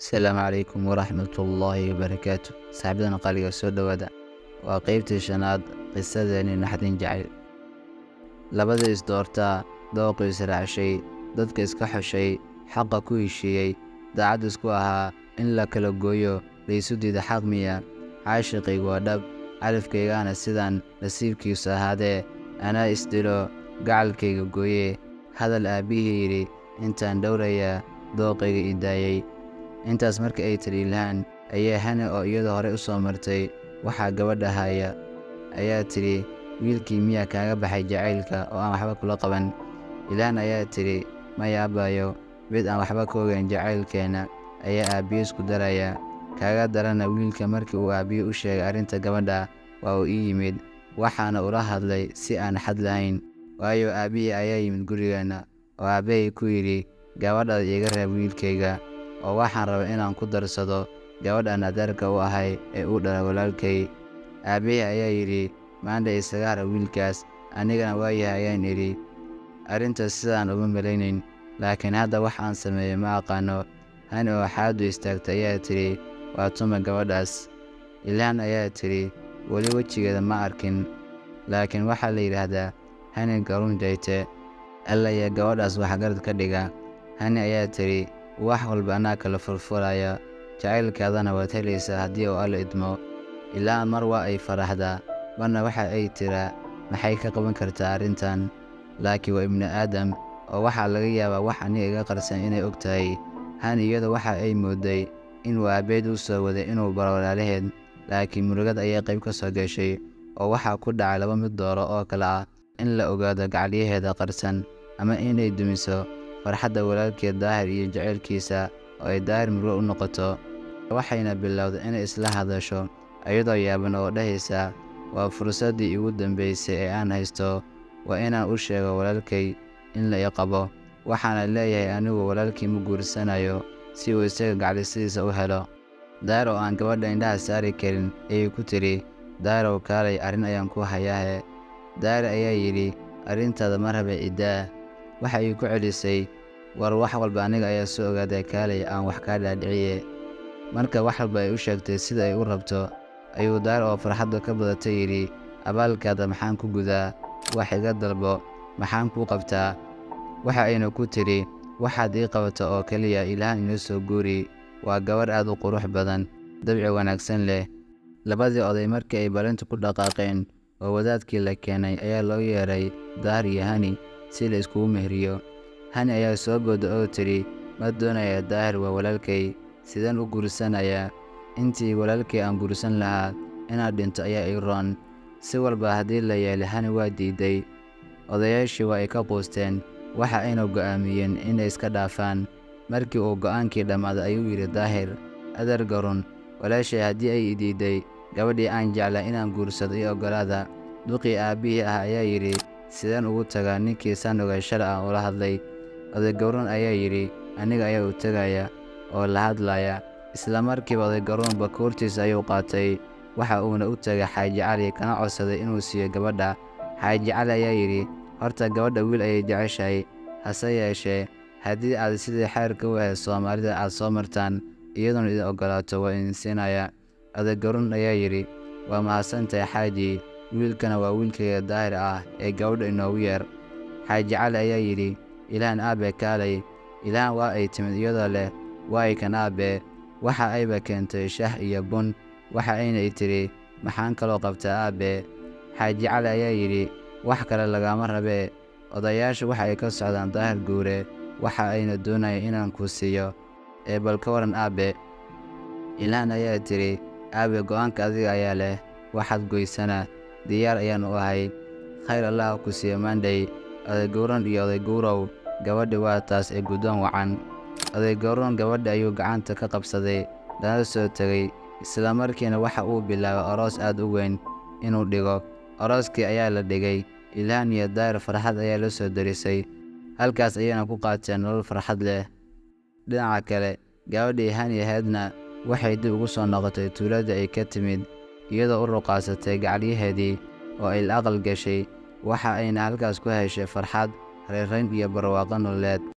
Asalaamu calaykum waraxmatullaahi wabarakaatu. Saaxiibadana qaaliga soo dhawaada. Waa qaybtii shanaad qisadeeni naxdin jacayl. Labada is doortaa, dooqu is raacshay, dadka iska xushay, xaqa ku heshiiyey, daacad isku ahaa, in la kala gooyo, la isu diida xaq miya. Caashiqaygu waa dhab, calafkaygaana sidaan nasiibkiisu ahaadee, anaa is dilo, gacalkayga gooye. Hadal aabbihii yidhi, intaan dhowrayaa, dooqayga i daayay. Intaas markii ay tiri Ilhaan, ayaa Hane oo iyada hore u soo martay waxaa gabadha haya, ayaa tiri, wiilkii miyaa kaaga baxay jacaylka oo aan waxba kula qaban? Ilhaan ayaa tiri, maya aabbayo, mid aan waxba ka ogayn jacaylkeena ayaa aabbiyo isku daraya. Kaaga darana wiilka markii uu aabbiyo u sheegay arrinta gabadha, waa uu ii yimid, waxaana ula hadlay si aan xad lahayn. Waayo aabbihii ayaa yimid gurigeena, oo aabbahay ku yidhi, gabadhaada iiga reeb wiilkayga, oo waxaan rabaa inaan ku darsado gabadhaan adeerka u ahay ee uu dhalay walaalkay. Aabbihii ayaa yidhi, maanta isaga har wiilkaas, anigana waayahay ayaan idhi. Arrintaas sidaan uma malaynayn, laakiin hadda wax aan sameeyo ma aqaano. Hane oo xaadu istaagtay ayaa tiri, waa tuma gabadhaas? Ilhaan ayaa tiri, weli wejigeeda ma arkin, laakiin waxaa la yidhaahdaa Hane garuun jayte, alla ayaa gabadhaas waxgarad ka dhiga. Hane ayaa tiri, wax walba anaa kala furfuraya, jacaylkaadana waad helaysaa haddii uu alla idmo. Ilhaan mar waa ay faraxdaa, marna waxa ay tiraa, maxay ka qaban kartaa arrintan? Laakiin waa ibni aadam, oo waxaa laga yaabaa wax aniga iga qarsan inay og tahay. Hane iyada waxa ay moodday inuu aabbeed u soo waday inuu baro walaalaheed, laakiin murugad ayaa qayb ka soo gashay, oo waxaa ku dhacay laba mid dooro oo kale ah, in la ogaado gacalyaheeda qarsan, ama inay dumiso farxadda walaalkeed Daahir iyo jacaylkiisa, oo ay Daahir murugo u noqoto. Waxayna bilowday inay isla hadasho, iyadoo yaaban oo dhahaysa, waa fursaddii iigu dambaysay ee aan haysto, waa inaan u sheego walaalkay in la i qabo. Waxaana leeyahay anigu walaalkii ma guursanayo, si uu isaga gacalisidiisa u helo. Daahir oo aan gabadha indhaha saari karin, ayay ku tiri, Daahirow kaalay, arrin ayaan ku hayaahe. Daahir ayaa yidhi, arrintaada mar haba iddaa. Waxa ay ku celisay, war wax walba aniga ayaa soo ogaaday, kaalay aan wax kaa dhaadhiciye. Marka wax walba ay u sheegtay sida ay u rabto, ayuu Daahir oo farxadda ka badatay yidhi, abaalkaada maxaan ku gudaa? Wax iga dalbo, maxaan kuu qabtaa? Waxa ayna ku tiri, waxaad ii qabato oo keliya Ilhaan inoo soo guuri, waa gabar aad u qurux badan, dabci wanaagsan leh. Labadii oday markii ay ballantii ku dhaqaaqeen, oo wadaadkii la keenay, ayaa loo yeeray Daahir iyo Hane si la iskugu meheriyo. Hane ayaa soo booday oo tiri, ma doonayaa Daahir waa walaalkay, sideen u guursanayaa? Intii walaalkay aan guursan lahaa, inaad dhinto ayaa ii roon. Si walba haddii la yeelay, Hane waa diiday. Odayaashii waa ay ka quusteen, waxa ayna go'aamiyeen inay iska dhaafaan. Markii uu go'aankii dhammaaday ayuu yidhi Daahir, adeer garun, walaashay haddii ay i diiday, gabadhii aan jeclaa inaan guursado ii oggolaada. Duqii aabbihii ah ayaa yidhi, sideen ugu tagaa ninkii sanoga shalay aan ula hadlay? Oday garuun ayaa yidhi, aniga ayaa u tegaya oo la hadlaya. Isla markiiba oday garuun bakoortiisa ayuu qaatay, waxa uuna u tegay Xaaji Cali kana codsaday inuu siiyo gabadha. Xaaji Cali ayaa yidhi, horta gabadha wiil ayay jeceshahay, hase yeeshee haddii aad sidii xeerka u ahayd Soomaalida aad soo martaan, iyaduna idin oggolaato, waa idin siinaya. Oday garuun ayaa yidhi, waa mahadsantahay xaaji, wiilkana waa wiilkayga Daahir ah ee gabadha inoogu yeer. Xaaji Cali ayaa yidhi, Ilhaan aabe kaalay. Ilhaan waa ay timid iyadoo leh, waa ay kan aabe. Waxa ayba keentay shaah iyo bun. Waxa ayna tiri, maxaan kaloo qabtaa aabe? Xaaji Cali ayaa yidhi, wax kale lagama rabee, odayaashu waxa ay ka socdaan Daahir guure, waxa ayna doonayaan inaan ku siiyo, ee bal ka waran aabe? Ilhaan ayaa tiri, aabe go'aanka adiga ayaa leh, waxaad goysana, diyaar ayaan u ahay. Khayr Allah ku siiyo maandhay. Oday garuun iyo oday guurow, gabadhi waa taas ee guddoon wacan. Oday garuun gabadhi ayuu gacanta ka qabsaday, lana soo tegay. Isla markiina waxa uu bilaabay aroos aad u weyn inuu dhigo. Arooskii ayaa la dhigay, Ilhaan iyo Daahir farxad ayaa la soo darisay, halkaas ayayna ku qaateen nolol farxad leh. Dhinaca kale, gabadhii Hane ahaydna waxay dib ugu soo noqotay tuuladii ay ka timid, iyadoo u ruqaasatay gacalyaheedii, oo ay la aqal gashay. Waxa ayna halkaas ku heshay farxad, reerayn iyo barwaaqo nololeed.